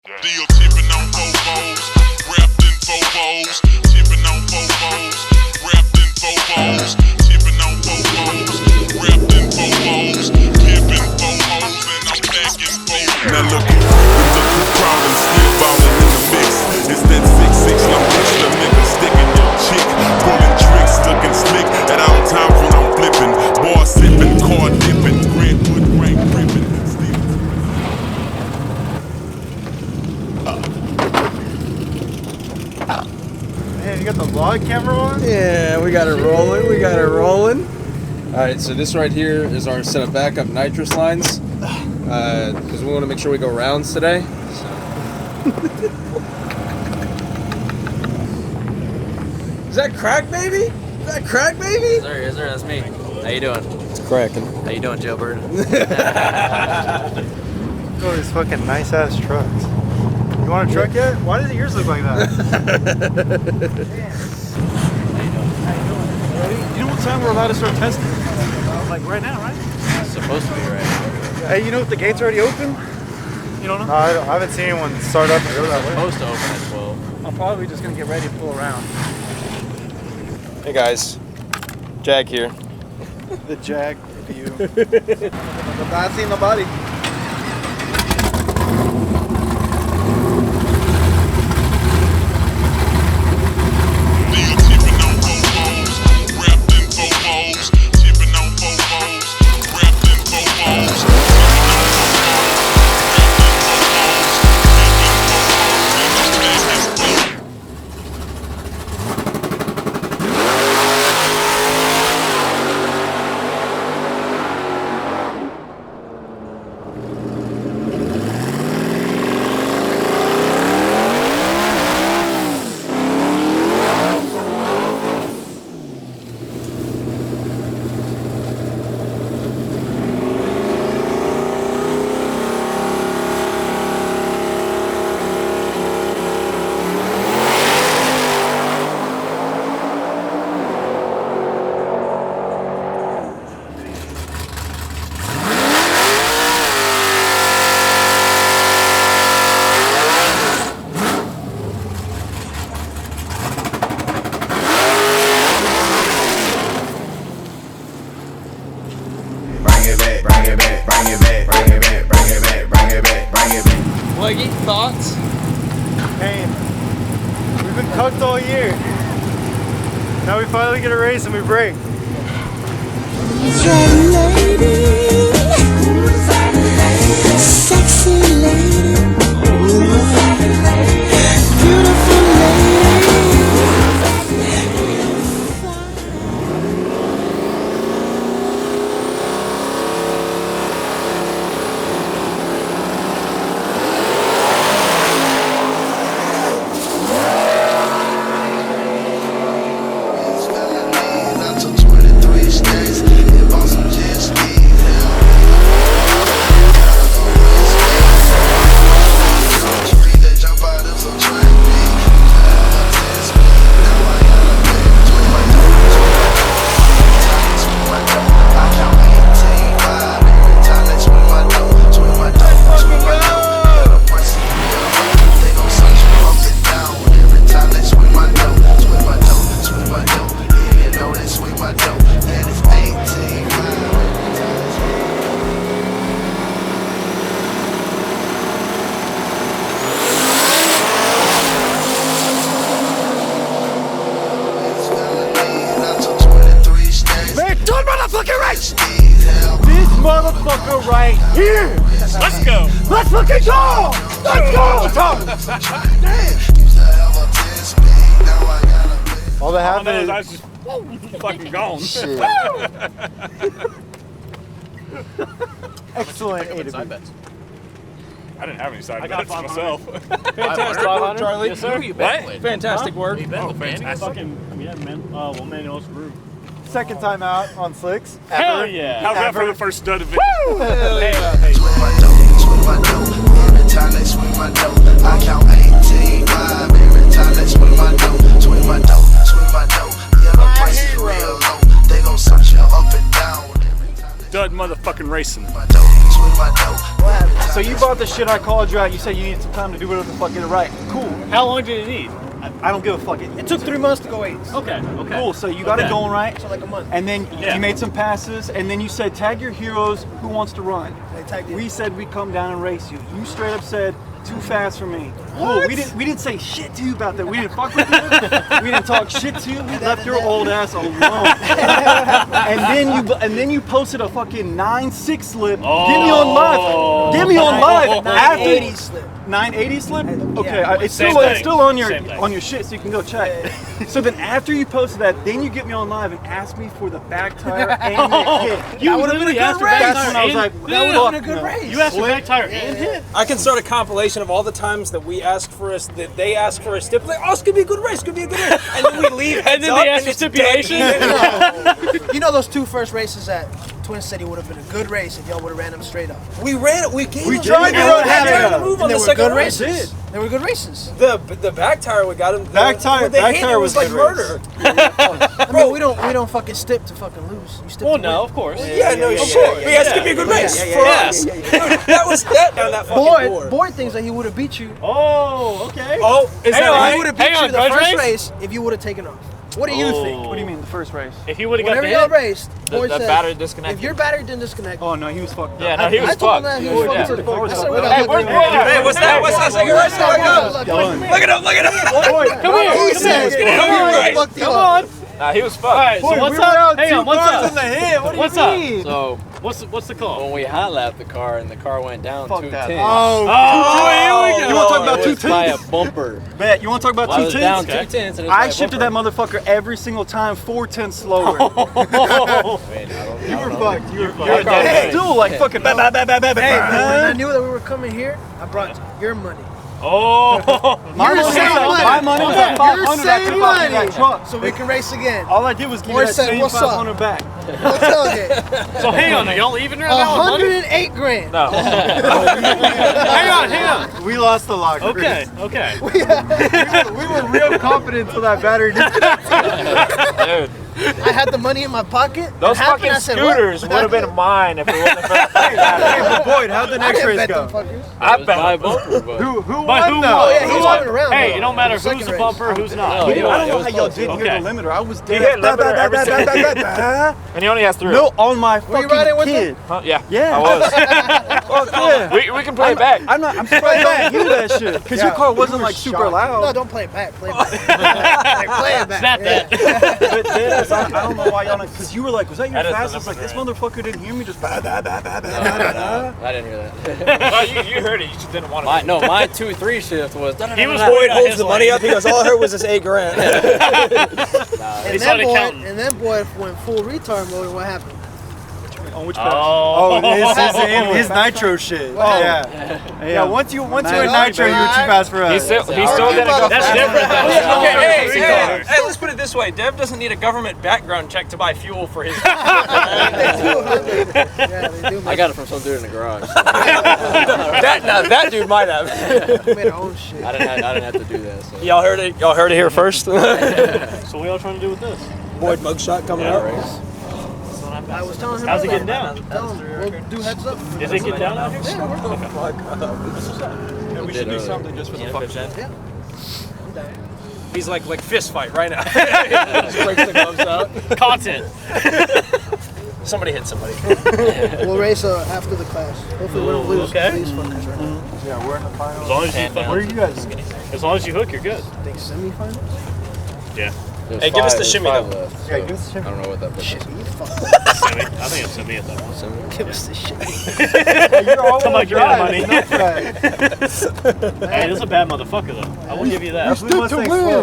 Deal tipping on fofos, wrapped in fofos, tipping on fofos, wrapped in fofos, tipping on fofos, wrapped in fofos, pimping fofos, and I'm packing fofos. Now look who crawling, split ballin' in the mix. It's that 6'6" long the nigga sticking your chick, pulling tricks, looking slick at all times when I'm flipping, bar sipping, car dipping, redwood rank ripping. Hey, you got the vlog camera on? Yeah, we got it rolling. We got it rolling. All right, so this right here is our set of backup nitrous lines because we want to make sure we go rounds today. So. Is that crack, baby? Is that crack, baby? Yes, sir, that's me. How you doing? It's cracking. How you doing, Joe Bird? Oh, these fucking nice ass trucks. You want a truck yet? Why does yours look like that? You know what time we're allowed to start testing? Like right now, right? It's supposed to be right. Hey, you know if the gate's already open? You don't know? No, I haven't seen anyone start up and go that way. Supposed to open at 12. I'm probably just gonna get ready to pull around. Hey guys, Jag here. The Jag view. Not seeing nobody. Deal tipping on fofos, wrapped in fofos, tipping on fofos, wrapped in fofos, tipping on fofos, wrapped in fofos, pimping fofos, and I'm packing fofos. Leggy, thoughts? Pain. We've been cucked all year. Now we finally get a race and we break. Is that lady? Who's that lady? Sexy lady. Who's that lady? Beautiful This motherfucker right here! Let's go! Let's fucking go! Let's go! All that happened is I was just fucking gone. excellent A to B. I didn't have any side bets myself. Fantastic work, Charlie. Yes, sir. You bet with? Fantastic work. You bet Oh, with, man. fantastic. Fucking, yeah, man. Well, Manuel's group. Second time out on slicks. Hell yeah. How's that for the first stud event? Hell yeah. Swing my dough. Every time they swing my dough, I count 18, 5. Every time they swing my dough, swing my dough, swing my dough. Yeah, the price is real low. They gon' search you up and down. DUD motherfucking racing. My dough, swing my dough. So you bought the shit. I called you out. You said you needed some time to do whatever the fuck, get it right. Cool. How long did it need? I don't give a fuck. It took 3 months to go 8. Okay. Cool. So you got it going right. So like a month. And then you made some passes, and then you said, tag your heroes. Who wants to run? We said we come down and race you. You straight up said, too fast for me. Cool. We didn't say shit to you about that. We didn't fuck with you. We didn't talk shit to you. We left your old ass alone. and then you posted a fucking 9.6 slip. Oh. Get me on live. Get me on live. 980 slip. 980 slip? Okay, Yeah. it's Same still thing. on your Same thing. on your shit, so you can go check. So then after you posted that, then you get me on live and ask me for the back tire and the hit. You literally asked for back That's when I was tire like, and that would have been a good race. You asked for back tire and hit? I can start a compilation of all the times that we asked for us, that they asked for a stip. Like, oh, it's gonna be a good race, and then we leave. And then they asked for stipulation. You know those 2 first races at Twin City would have been a good race if y'all would have ran them straight up. We ran it. We gave We them tried the to run back tire it. to move on And they the were second good race. races. They were good races. The back tire we got him. Back tire was like good murder. I mean, we don't fucking stip to fucking lose. You stip Well, to no, win. of course. Yeah, no shit. But yeah, it's gonna be a good race for us. Dude, that was that down that fucking board. Boyd thinks that he would have beat you. Oh, okay. Oh, is that He right? would have beat Hang you on, the grudge first race? race if you would have taken off. What do you think? What do you mean, the first race? If he would have got Whenever the y'all hit, raced, Boyd The said, battery disconnected. if your battery didn't disconnect, Oh no, he was fucked up. Yeah, no, he was I told him fucked. that he was Yeah. fucking I said, Hey, without where's looking- Boyd? Hey, what's that? What's that? Second race? Look it up. Look it up. Come here. He said, Come on. fucked you Come up. on. Nah, he was fucked. All right, so what's up? Hang on, what's up? the hit. What do What's you up? mean? So What's the call? when we hot lapped the car and the car went down Fuck 210. that. Oh, here we go. You want to talk about it was by 210s? a bumper. Bet. You want to talk about I was down 210s? 210s. And it was I by a shifted bumper. that motherfucker every single time 410 slower. Man, I don't You were know. fucked. You were Your fucked. car It's was- still like fucking. Hey, when I knew that we were coming here, I brought your money. Oh. My You're money saving money. my money was at 500 back to that truck. So we can race again. All I did was give Boy you that said, same "What's up?" 500 back. No tailgate. So hang on, are y'all even right now on money? 108 grand. No. Hang on. We lost the locker. Okay. We were real confident until that battery Dude, I had the money in my pocket. those It happened, fucking I said, what? scooters would have been mine if it wasn't for that. Hey, but Boyd, how'd the I next didn't race bet go? them fuckers. I It was by a bet. bumper, but Who But won who though? won? yeah, he Who was won? running around, Hey, though. it don't matter Second who's the race. bumper, who's not. No, I yeah, don't it know was how y'all close. didn't hear Okay. the limiter. I was He dead. hit limiter every single time. And he only has 3. No, on my Were you riding fucking with kid. Huh? Yeah. Yeah. I was. Fuck yeah. We can play it back. I'm surprised I don't hear that shit. Because your car wasn't like super No, loud. don't play it back. Play it back. Play it back. Snap that. But then, I don't know why y'all not. Because you were like, was that your That is the fastest? Like, this number, motherfucker didn't hear me just. I didn't hear that. Well, you heard it. You just didn't want to. No, my 2-3 shift was. He was Boyd worried holds the money up. He goes, all I heard was this $8 grand. And started counting. then boy went full retard mode. And what happened? On which Oh, his nitro shit. Oh yeah. Once you were nitro, you were too fast for us. He still didn't go. That's different though. Okay, Three hey, cars. hey, let's put it this way. Dev doesn't need a government background check to buy fuel for his. They do. I got it from some dude in the garage. that dude might have. We made our own shit. I didn't have to do that. So. Y'all heard it. Y'all heard it here first. So what y'all trying to do with this? Boyd mugshot coming up. I was telling him. How's it earlier. getting down? Tell him, we'll do heads up. Is it getting down out here? Yeah, we're going. Yeah, we should do something just for the fuck shit. Yeah. I'm down. He's like fist fight right now. Just breaks the gloves out. Content. Somebody hit somebody. We'll race after the class. Hopefully we don't lose Okay. these fuckers right now. Yeah, we're in the finals. As long as you Where are you guys? as long as you hook, you're good. I think semifinals. Yeah. Hey, give us the shimmy though. Yeah, give us the shimmy. I don't know what that is. Shit, you fuck. Semi. I think it's semi at that point. Give us the shit. You're all Come on, you're out of money. Enough for that. Hey, this is a bad motherfucker though. I will give you that. We must say slow.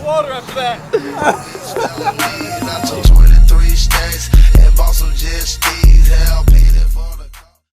Water after that. I took 23 stacks and bought some jet skis. Hell,